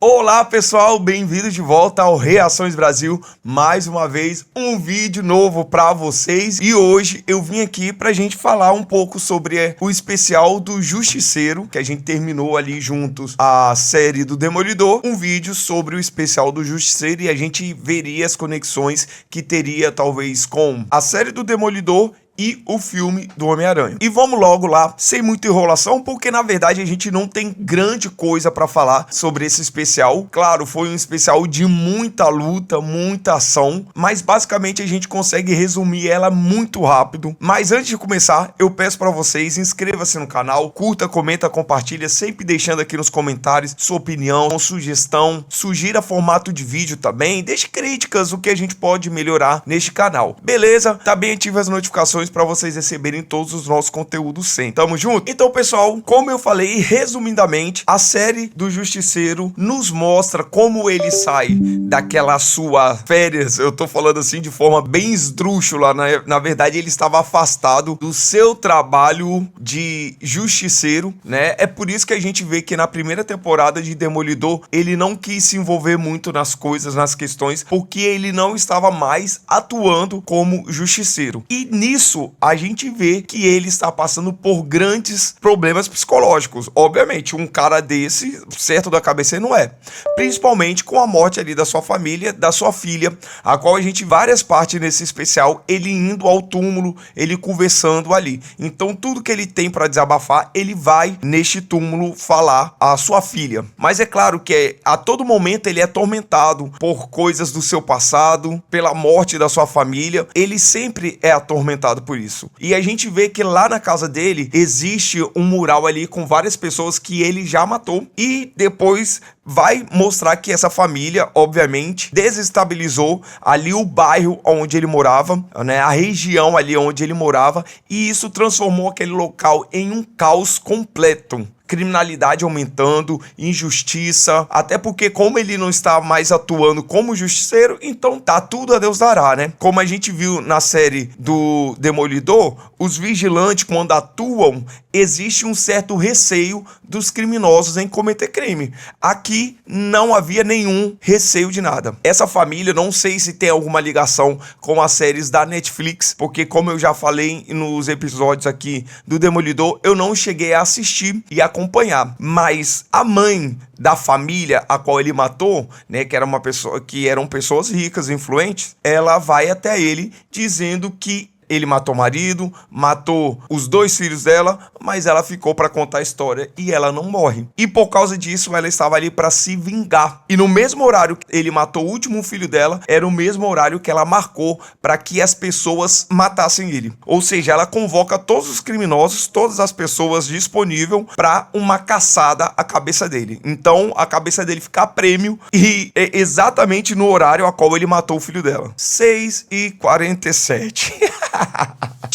Olá pessoal, bem-vindos de volta ao Reações Brasil. Mais uma vez, um vídeo novo para vocês. E hoje eu vim aqui pra gente falar um pouco sobre o especial do Justiceiro, que a gente terminou ali juntos a série do Demolidor. Um vídeo sobre o especial do Justiceiro e a gente veria as conexões que teria talvez com a série do Demolidor e o filme do Homem-Aranha. E vamos logo lá, sem muita enrolação, porque na verdade a gente não tem grande coisa pra falar sobre esse especial. Claro, foi um especial de muita luta, muita ação, mas basicamente a gente consegue resumir ela muito rápido. Mas antes de começar, eu peço pra vocês, inscreva-se no canal, curta, comenta, compartilha, sempre deixando aqui nos comentários sua opinião, sugestão, sugira formato de vídeo também, deixe críticas, o que a gente pode melhorar neste canal. Beleza? Também ative as notificações para vocês receberem todos os nossos conteúdos sempre. Tamo junto? Então, pessoal, como eu falei, resumidamente, a série do Justiceiro nos mostra como ele sai daquela sua férias. Eu tô falando assim de forma bem esdrúxula, né? Na verdade, ele estava afastado do seu trabalho de justiceiro, né? É por isso que a gente vê que na primeira temporada de Demolidor, ele não quis se envolver muito nas coisas, nas questões, porque ele não estava mais atuando como justiceiro. E nisso, a gente vê que ele está passando por grandes problemas psicológicos. Obviamente, um cara desse, certo da cabeça, ele não é. Principalmente com a morte ali da sua família, da sua filha, a qual a gente, várias partes nesse especial, ele indo ao túmulo, ele conversando ali. Então, tudo que ele tem para desabafar, ele vai neste túmulo falar à sua filha. Mas é claro que a todo momento ele é atormentado por coisas do seu passado, pela morte da sua família. Ele sempre é atormentado por isso. E a gente vê que lá na casa dele existe um mural ali com várias pessoas que ele já matou e depois vai mostrar que essa família, obviamente, desestabilizou ali o bairro onde ele morava, né, a região ali onde ele morava, e isso transformou aquele local em um caos completo. Criminalidade aumentando, injustiça, até porque como ele não está mais atuando como justiceiro, então tá tudo a Deus dará, né? Como a gente viu na série do Demolidor, os vigilantes quando atuam, existe um certo receio dos criminosos em cometer crime. Aqui não havia nenhum receio de nada. Essa família, não sei se tem alguma ligação com as séries da Netflix, porque como eu já falei nos episódios aqui do Demolidor, eu não cheguei a assistir e acompanhar, mas a mãe da família a qual ele matou, né, que era uma pessoa que eram pessoas ricas, influentes, ela vai até ele dizendo que ele matou o marido, matou os 2 filhos dela, mas ela ficou para contar a história e ela não morre. E por causa disso, ela estava ali para se vingar. E no mesmo horário que ele matou o último filho dela, era o mesmo horário que ela marcou para que as pessoas matassem ele. Ou seja, ela convoca todos os criminosos, todas as pessoas disponíveis para uma caçada à cabeça dele. Então, a cabeça dele fica a prêmio e é exatamente no horário a qual ele matou o filho dela. 6h47.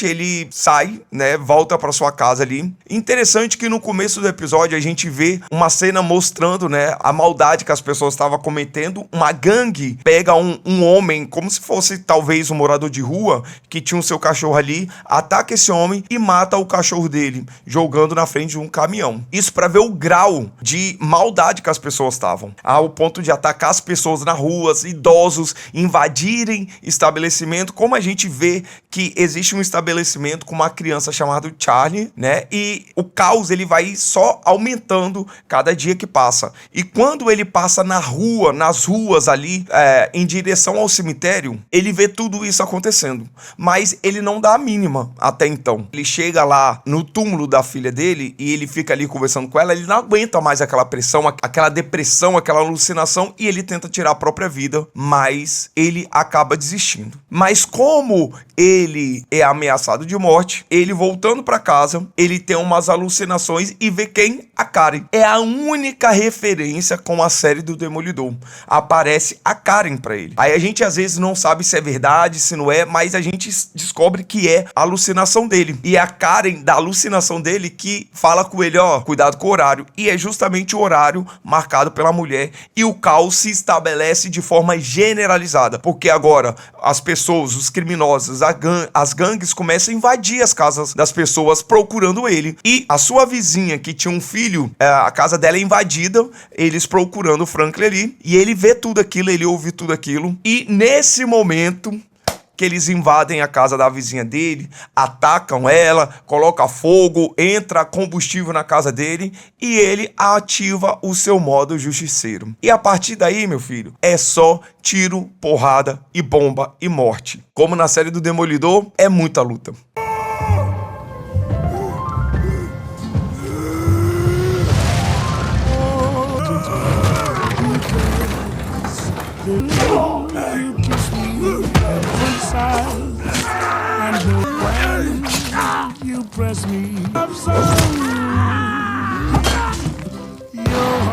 Ele sai, né, volta para sua casa ali. Interessante que no começo do episódio a gente vê uma cena mostrando, né, a maldade que as pessoas estavam cometendo. Uma gangue pega um homem, como se fosse talvez um morador de rua, que tinha o seu cachorro ali, ataca esse homem e mata o cachorro dele, jogando na frente de um caminhão. Isso para ver o grau de maldade que as pessoas estavam, ao ponto de atacar as pessoas na rua, idosos, invadirem estabelecimento, como a gente vê que existe um estabelecimento com uma criança chamada Charlie, né? E o caos ele vai só aumentando cada dia que passa. E quando ele passa na rua, nas ruas ali, em direção ao cemitério, ele vê tudo isso acontecendo. Mas ele não dá a mínima até então. Ele chega lá no túmulo da filha dele e ele fica ali conversando com ela, ele não aguenta mais aquela pressão, aquela depressão, aquela alucinação e ele tenta tirar a própria vida, mas ele acaba desistindo. Mas como ele é ameaçado de morte, ele voltando para casa, ele tem umas alucinações e vê quem? A Karen. É a única referência com a série do Demolidor. Aparece a Karen para ele. Aí a gente às vezes não sabe se é verdade, se não é, mas a gente descobre que é a alucinação dele. E é a Karen da alucinação dele que fala com ele, ó, cuidado com o horário. E é justamente o horário marcado pela mulher e o caos se estabelece de forma generalizada, porque agora as pessoas, os criminosos, as gangues começam a invadir as casas das pessoas procurando ele. E a sua vizinha, que tinha um filho, a casa dela é invadida, eles procurando o Franklin ali, e ele vê tudo aquilo, ele ouve tudo aquilo, e nesse momento que eles invadem a casa da vizinha dele, atacam ela, coloca fogo, entra combustível na casa dele e ele ativa o seu modo justiceiro. E a partir daí, meu filho, é só tiro, porrada e bomba e morte. Como na série do Demolidor, é muita luta.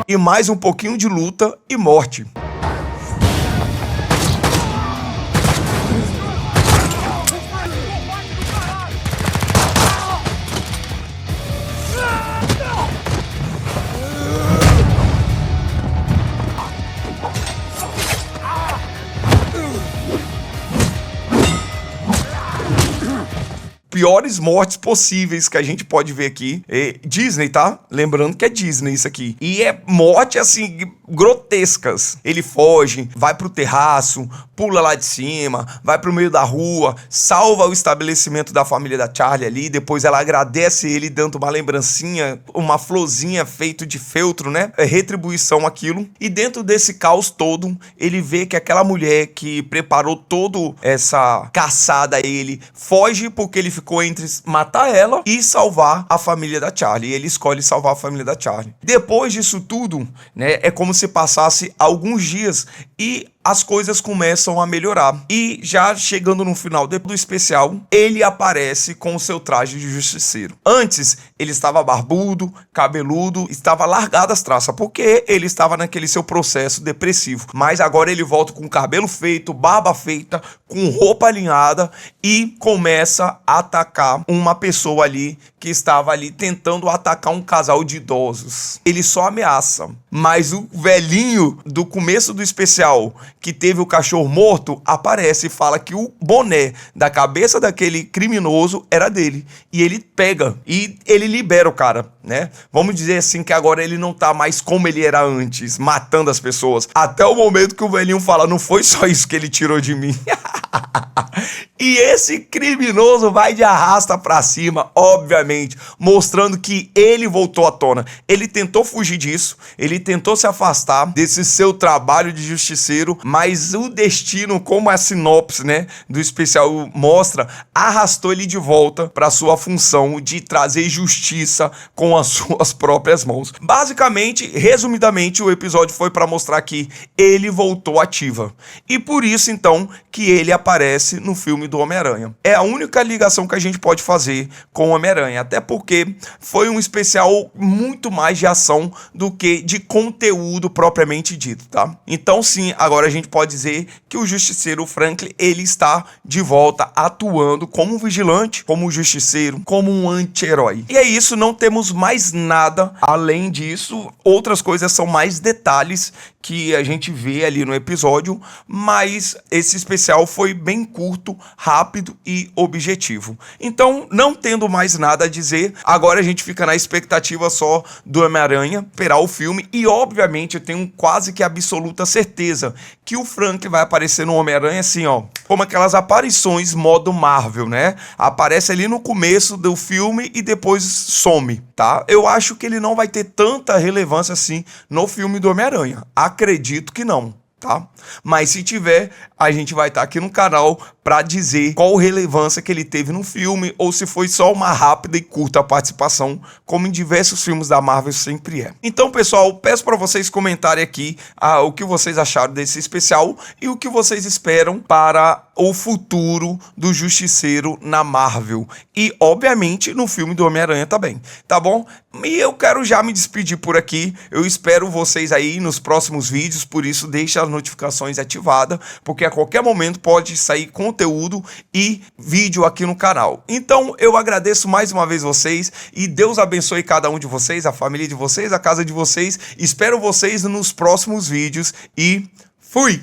E mais um pouquinho de luta e morte. Piores mortes possíveis que a gente pode ver aqui. Disney, tá? Lembrando que é Disney isso aqui. E é morte, assim, grotescas. Ele foge, vai pro terraço, pula lá de cima, vai pro meio da rua, salva o estabelecimento da família da Charlie ali, depois ela agradece ele dando uma lembrancinha, uma florzinha feito de feltro, né? É retribuição aquilo. E dentro desse caos todo, ele vê que aquela mulher que preparou toda essa caçada a ele, foge porque ele ficou entre matar ela e salvar a família da Charlie. E ele escolhe salvar a família da Charlie. Depois disso tudo, né, é como se passasse alguns dias e as coisas começam a melhorar. E já chegando no final do especial, ele aparece com o seu traje de justiceiro. Antes, ele estava barbudo, cabeludo, estava largado as traças, porque ele estava naquele seu processo depressivo. Mas agora ele volta com cabelo feito, barba feita, com roupa alinhada e começa a atacar uma pessoa ali que estava ali tentando atacar um casal de idosos. Ele só ameaça, mas o velhinho do começo do especial, que teve o cachorro morto, aparece e fala que o boné da cabeça daquele criminoso era dele. E ele pega e ele libera o cara, né? Vamos dizer assim que agora ele não tá mais como ele era antes, matando as pessoas. Até o momento que o velhinho fala, não foi só isso que ele tirou de mim. E esse criminoso vai de arrasta pra cima, obviamente, mostrando que ele voltou à tona. Ele tentou fugir disso, ele tentou se afastar desse seu trabalho de justiceiro, mas o destino, como a sinopse, né, do especial mostra, arrastou ele de volta para sua função de trazer justiça com as suas próprias mãos. Basicamente, resumidamente, o episódio foi para mostrar que ele voltou ativa. E por isso, então, que ele aparece no filme do Homem-Aranha. É a única ligação que a gente pode fazer com o Homem-Aranha, até porque foi um especial muito mais de ação do que de conteúdo propriamente dito, tá? Então sim, agora a gente pode dizer que o Justiceiro Franklin, ele está de volta atuando como um vigilante, como um justiceiro, como um anti-herói. E é isso, não temos mais nada além disso. Outras coisas são mais detalhes que a gente vê ali no episódio, mas esse especial foi bem curto, rápido e objetivo. Então, não tendo mais nada a dizer, agora a gente fica na expectativa só do Homem-Aranha, esperar o filme, e obviamente eu tenho quase que absoluta certeza que o Frank vai aparecer no Homem-Aranha assim, ó, como aquelas aparições modo Marvel, né? Aparece ali no começo do filme e depois some, tá? Eu acho que ele não vai ter tanta relevância assim no filme do Homem-Aranha. Acredito que não, tá? Mas se tiver, a gente vai estar aqui no canal para dizer qual relevância que ele teve no filme ou se foi só uma rápida e curta participação, como em diversos filmes da Marvel sempre é. Então, pessoal, peço para vocês comentarem aqui o que vocês acharam desse especial e o que vocês esperam para o futuro do Justiceiro na Marvel e, obviamente, no filme do Homem-Aranha também, tá bom? E eu quero já me despedir por aqui. Eu espero vocês aí nos próximos vídeos, por isso deixa as notificações ativadas, porque a qualquer momento pode sair conteúdo e vídeo aqui no canal. Então eu agradeço mais uma vez vocês e Deus abençoe cada um de vocês, a família de vocês, a casa de vocês. Espero vocês nos próximos vídeos e fui!